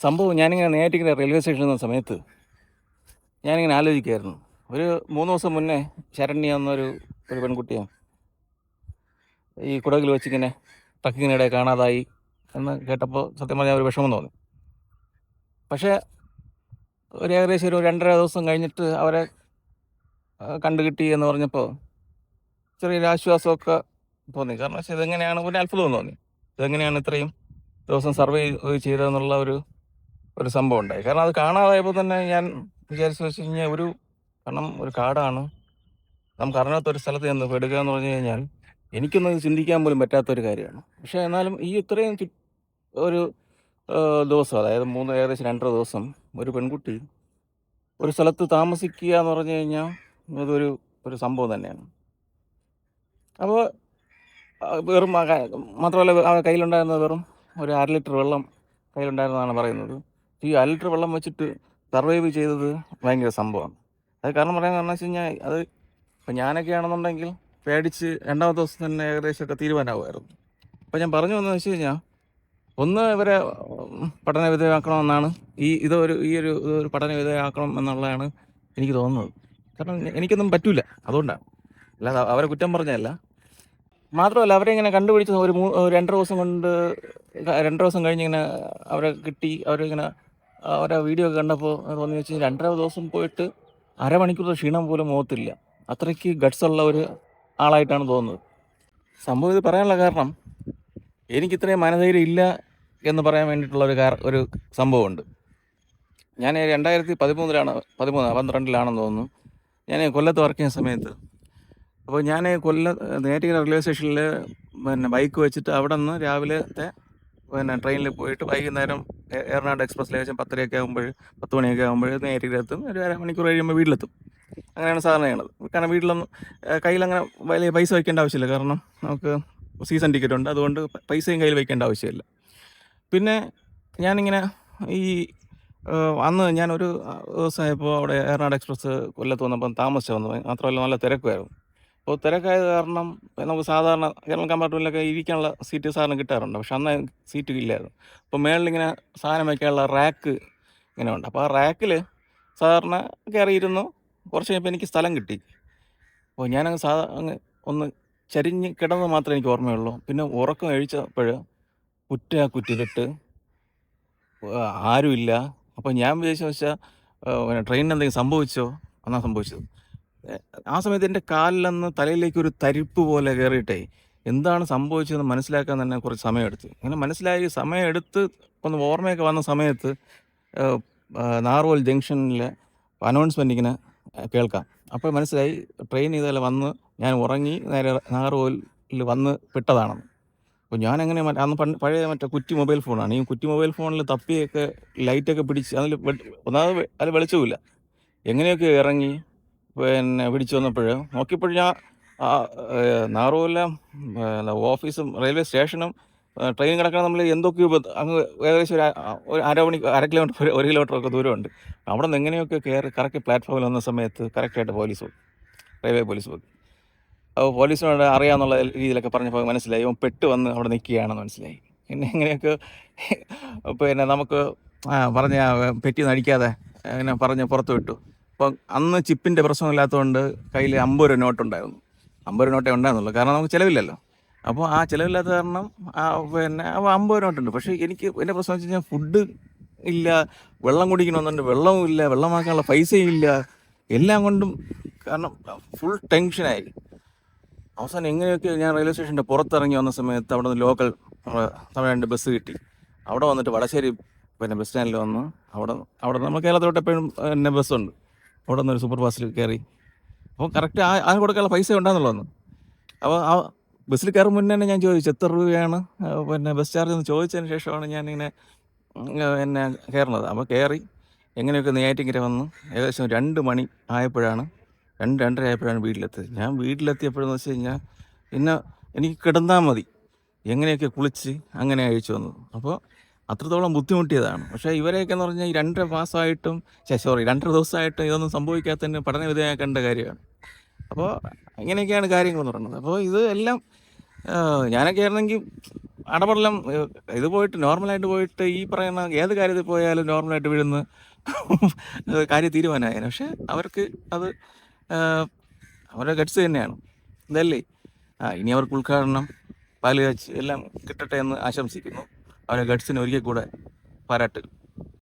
സംഭവം ഞാനിങ്ങനെ നെയ്യാറ്റിൻകര റെയിൽവേ സ്റ്റേഷനിൽ നിന്ന സമയത്ത് ഞാനിങ്ങനെ ആലോചിക്കുകയായിരുന്നു. ഒരു 3 ദിവസം മുന്നേ ശരണ്യ എന്നൊരു പെൺകുട്ടിയാണ് ഈ കുടകിൽ വെച്ചിങ്ങനെ ട്രക്കിങ്ങിനിടെ കാണാതായി എന്ന് കേട്ടപ്പോൾ സത്യം പറഞ്ഞാൽ ഒരു വിഷമം തോന്നി. പക്ഷേ ഏകദേശം ഒരു 2.5 ദിവസം കഴിഞ്ഞിട്ട് അവരെ കണ്ടുകിട്ടി എന്ന് പറഞ്ഞപ്പോൾ ചെറിയൊരു ആശ്വാസമൊക്കെ തോന്നി. കാരണം വെച്ചാൽ ഇതെങ്ങനെയാണ് ഒരു അത്ഭുതം തോന്നി. ഇതെങ്ങനെയാണ് ഇത്രയും ദിവസം സർവൈവ് ചെയ്തതെന്നുള്ള ഒരു സംഭവം ഉണ്ടായി. കാരണം അത് കാണാതായപ്പോൾ തന്നെ ഞാൻ വിചാരിച്ചു വെച്ച് കഴിഞ്ഞാൽ കാരണം ഒരു കാടാണ്, നമുക്ക് അറിയാത്തൊരു സ്ഥലത്ത് ചെന്ന് പെടുക എന്ന് പറഞ്ഞു കഴിഞ്ഞാൽ എനിക്കൊന്നും ഇത് ചിന്തിക്കാൻ പോലും പറ്റാത്തൊരു കാര്യമാണ്. പക്ഷേ എന്നാലും ഈ ഇത്രയും ഒരു ദിവസം, അതായത് ഏകദേശം 2.5 ദിവസം ഒരു പെൺകുട്ടി ഒരു സ്ഥലത്ത് താമസിക്കുക എന്ന് പറഞ്ഞു കഴിഞ്ഞാൽ ഒരു സംഭവം തന്നെയാണ്. അപ്പോൾ വെറും മാത്രമല്ല ആ കയ്യിലുണ്ടായിരുന്നത് വെറും ഒരു 1/2 ലിറ്റർ വെള്ളം കയ്യിലുണ്ടായിരുന്നതാണ് പറയുന്നത്. ഈ 1/2 ലിറ്റർ വെള്ളം വെച്ചിട്ട് സർവൈവ് ചെയ്തത് ഭയങ്കര സംഭവമാണ്. അത് കാരണം പറയാൻ കാരണം വെച്ച് കഴിഞ്ഞാൽ അത് ഇപ്പം ഞാനൊക്കെ ആണെന്നുണ്ടെങ്കിൽ പേടിച്ച് 2ാമത്തെ ദിവസം തന്നെ ഏകദേശമൊക്കെ തീരുമാനമാകുമായിരുന്നു. അപ്പോൾ ഞാൻ പറഞ്ഞു വന്നതെന്ന് വെച്ച് കഴിഞ്ഞാൽ ഒന്ന് ഇവരെ പഠന വിധേയമാക്കണമെന്നാണ്. ഇതൊരു പഠന വിധേയമാക്കണം എന്നുള്ളതാണ് എനിക്ക് തോന്നുന്നത്. കാരണം എനിക്കൊന്നും പറ്റില്ല, അതുകൊണ്ടാണ്, അല്ലാതെ അവരെ കുറ്റം പറഞ്ഞതല്ല. മാത്രമല്ല അവരെ ഇങ്ങനെ കണ്ടുപിടിച്ച് ഒരു 2.5 ദിവസം കൊണ്ട് 2 ദിവസം കഴിഞ്ഞിങ്ങനെ അവരെ കിട്ടി. അവരെ വീഡിയോ ഒക്കെ കണ്ടപ്പോൾ തോന്നി വെച്ച് 2.5 ദിവസം പോയിട്ട് അരമണിക്കൂർ ക്ഷീണം പോലും മുഖത്തില്ല. അത്രയ്ക്ക് ഗട്ട്സുള്ള ഒരു ആളായിട്ടാണ് തോന്നുന്നത്. സംഭവം ഇത് പറയാനുള്ള കാരണം എനിക്കിത്രയും മനധൈര്യം ഇല്ല എന്ന് പറയാൻ വേണ്ടിയിട്ടുള്ള ഒരു സംഭവമുണ്ട്. ഞാൻ 2012-ലാണെന്ന് തോന്നുന്നു, ഞാൻ കൊല്ലത്ത് വർക്ക് ചെയ്യുന്ന സമയത്ത്. അപ്പോൾ ഞാൻ നെയ്യാറ്റിൻകര റെയിൽവേ സ്റ്റേഷനിൽ ബൈക്ക് വെച്ചിട്ട് അവിടെ നിന്ന് രാവിലത്തെ ട്രെയിനിൽ പോയിട്ട് വൈകുന്നേരം ഏറനാട് എക്സ്പ്രസ്സിൽ ഏകദേശം 10 മണിയൊക്കെ ആകുമ്പോൾ നെയ്യാറ്റിൻകരത്തും ഒരു അരമണിക്കൂർ കഴിയുമ്പോൾ വീട്ടിലെത്തും. അങ്ങനെയാണ് സാധാരണ ചെയ്യണത്. കാരണം വീട്ടിലൊന്നും കയ്യിലങ്ങനെ വലിയ പൈസ വയ്ക്കേണ്ട ആവശ്യമില്ല. കാരണം നമുക്ക് സീസൺ ടിക്കറ്റ് ഉണ്ട്, അതുകൊണ്ട് പൈസയും കയ്യിൽ വയ്ക്കേണ്ട ആവശ്യമില്ല. പിന്നെ ഞാനിങ്ങനെ അന്ന് ഞാനൊരു ദിവസമായപ്പോൾ അവിടെ ഏറനാട് എക്സ്പ്രസ് കൊല്ലത്ത് വന്നപ്പം താമസിച്ച് വന്നു. മാത്രമല്ല നല്ല തിരക്കുമായിരുന്നു. അപ്പോൾ തിരക്കായത് കാരണം നമുക്ക് സാധാരണ ജനറൽ കമ്പാർട്ട്മെൻറ്റിലൊക്കെ ഇരിക്കാനുള്ള സീറ്റ് സാധാരണ കിട്ടാറുണ്ട്. പക്ഷെ അന്ന് സീറ്റ് ഇല്ലായിരുന്നു. അപ്പോൾ മേളിലിങ്ങനെ സാധനം വയ്ക്കാനുള്ള റാക്ക് ഇങ്ങനെ ഉണ്ട്. അപ്പോൾ ആ റാക്കിൽ സാധാരണ കയറിയിരുന്നു. കുറച്ച് കഴിഞ്ഞപ്പോൾ എനിക്ക് സ്ഥലം കിട്ടി. അപ്പോൾ ഞാനങ്ങ് അങ്ങ് ഒന്ന് ചരിഞ്ഞ് കിടന്നത് മാത്രമേ എനിക്ക് ഓർമ്മയുള്ളൂ. പിന്നെ ഉറക്കം എഴിച്ചപ്പോൾ കുറ്റിലിട്ട് ആരുമില്ല. അപ്പോൾ ഞാൻ വിചാരിച്ചെന്ന് വെച്ചാൽ ട്രെയിനിന് എന്തെങ്കിലും സംഭവിച്ചോ എന്നാണ് സംഭവിച്ചത്. ആ സമയത്ത് എൻ്റെ കാലിലന്ന് തലയിലേക്ക് ഒരു തരിപ്പ് പോലെ കയറിയിട്ടേ എന്താണ് സംഭവിച്ചതെന്ന് മനസ്സിലാക്കാൻ തന്നെ കുറച്ച് സമയമെടുത്തു. അങ്ങനെ സമയമെടുത്ത് ഒന്ന് ഓർമ്മയൊക്കെ വന്ന സമയത്ത് നാറുവൽ ജംഗ്ഷനിൽ അനൗൺസ്മെൻ്റ് ഇങ്ങനെ കേൾക്കാം. അപ്പോൾ മനസ്സിലായി ട്രെയിൻ ഇതുപോലെ വന്ന് ഞാൻ ഉറങ്ങി നേരെ നാറുവലിൽ വന്ന് പെട്ടതാണെന്ന്. അപ്പോൾ ഞാനങ്ങനെ അന്ന് പഴയ കുറ്റി മൊബൈൽ ഫോണാണ്. ഈ കുറ്റി മൊബൈൽ ഫോണിൽ തപ്പിയൊക്കെ ലൈറ്റൊക്കെ പിടിച്ച് ഒന്നാമത് അതിൽ വെളിച്ചവുമില്ല. എങ്ങനെയൊക്കെ ഇറങ്ങി പിടിച്ചു വന്നപ്പോൾ നോക്കിയപ്പോൾ ഞാൻ നാറുവല്ല ഓഫീസും റെയിൽവേ സ്റ്റേഷനും ട്രെയിൻ കിടക്കണം നമ്മൾ എന്തൊക്കെയോ അങ്ങ് ഏകദേശം ഒരു 1 കിലോമീറ്റർ 1 കിലോമീറ്ററൊക്കെ ദൂരമുണ്ട്. അവിടെ നിന്ന് എങ്ങനെയൊക്കെ കയറി കറക്റ്റ് പ്ലാറ്റ്ഫോമിൽ വന്ന സമയത്ത് കറക്റ്റായിട്ട് റെയിൽവേ പോലീസ് പോകും. അപ്പോൾ പോലീസിനോട് അറിയാമെന്നുള്ള രീതിയിലൊക്കെ പറഞ്ഞപ്പോൾ മനസ്സിലായി പെട്ട് വന്ന് അവിടെ നിൽക്കുകയാണെന്ന് മനസ്സിലായി. പിന്നെ എങ്ങനെയൊക്കെ നമുക്ക് പറഞ്ഞ പെറ്റിന്ന് അടിക്കാതെ അങ്ങനെ പറഞ്ഞ് പുറത്ത് വിട്ടു. അപ്പം അന്ന് ചിപ്പിൻ്റെ പ്രശ്നമില്ലാത്തതുകൊണ്ട് കയ്യിൽ 50 രൂപ നോട്ടുണ്ടായിരുന്നു. 50 നോട്ടേ ഉണ്ടായിരുന്നുള്ളൂ, കാരണം നമുക്ക് ചിലവില്ലല്ലോ. അപ്പോൾ ആ ചിലവില്ലാത്ത കാരണം അപ്പോൾ 50 നോട്ടുണ്ട്. പക്ഷേ എൻ്റെ പ്രശ്നം വെച്ച് കഴിഞ്ഞാൽ ഫുഡ് ഇല്ല, വെള്ളം കുടിക്കണമെന്നുണ്ട്, വെള്ളവും ഇല്ല, വെള്ളമാക്കാനുള്ള പൈസയും ഇല്ല, എല്ലാം കൊണ്ടും കാരണം ഫുൾ ടെൻഷനായി. അവസാനം എങ്ങനെയൊക്കെ ഞാൻ റെയിൽവേ സ്റ്റേഷൻ്റെ പുറത്തിറങ്ങി വന്ന സമയത്ത് അവിടെ നിന്ന് ലോക്കൽ തമിഴ്നാട് ബസ് കിട്ടി. അവിടെ വന്നിട്ട് വടശ്ശേരി ബസ് സ്റ്റാൻഡിൽ വന്ന് അവിടെ നമ്മൾ കേരളത്തിലോട്ട് എപ്പോഴും ബസ്സുണ്ട്. അവിടെ നിന്നൊരു സൂപ്പർ ഫാസ്റ്റിൽ കയറി. അപ്പോൾ കറക്റ്റ് അതിന് കൊടുക്കാനുള്ള പൈസ ഉണ്ടാകുന്നുള്ളതെന്ന്. അപ്പോൾ ആ ബസ്സിൽ കയറും മുന്നേ തന്നെ ഞാൻ ചോദിച്ചു എത്ര രൂപയാണ് ബസ് ചാർജ് എന്ന് ചോദിച്ചതിന് ശേഷമാണ് ഞാനിങ്ങനെ കയറുന്നത്. അപ്പോൾ കയറി എങ്ങനെയൊക്കെ നെയ്യാറ്റിൻകര വന്ന് ഏകദേശം 2 മണി ആയപ്പോഴാണ് 2-2:30 ആയപ്പോഴാണ് വീട്ടിലെത്തിയത്. ഞാൻ വീട്ടിലെത്തിയപ്പോഴെന്ന് വെച്ച് കഴിഞ്ഞാൽ പിന്നെ എനിക്ക് കിടന്നാൽ മതി, എങ്ങനെയൊക്കെ കുളിച്ച് അങ്ങനെ അഴിച്ചു വന്നത്. അപ്പോൾ അത്രത്തോളം ബുദ്ധിമുട്ടിയതാണ്. പക്ഷേ ഇവരെയൊക്കെ എന്ന് പറഞ്ഞാൽ ഈ 2.5 ദിവസമായിട്ടും ഇതൊന്നും സംഭവിക്കാത്തതിന് പഠന വിധേയമാക്കേണ്ട കാര്യമാണ്. അപ്പോൾ ഇങ്ങനെയൊക്കെയാണ് കാര്യങ്ങളെന്ന് പറയുന്നത്. അപ്പോൾ ഇത് എല്ലാം ഞാനൊക്കെ ആയിരുന്നെങ്കിൽ അടപടലം ഇത് പോയിട്ട് നോർമലായിട്ട് പോയിട്ട് ഈ പറയുന്ന ഏത് കാര്യത്തിൽ പോയാലും നോർമലായിട്ട് വീഴുന്ന കാര്യം തീരുമാനമായേനെ. പക്ഷെ അവർക്ക് അത് അവരുടെ ഗട്ട്സ് തന്നെയാണ്. ഇതല്ലേ? ഇനി അവർക്ക് ഉദ്ഘാടനം, പാല് കാച്ച് എല്ലാം കിട്ടട്ടെ എന്ന് ആശംസിക്കുന്നു. അവരുടെ ഗട്ട്സിന് ഒരിക്കൽ കൂടെ പാരാട്ട്.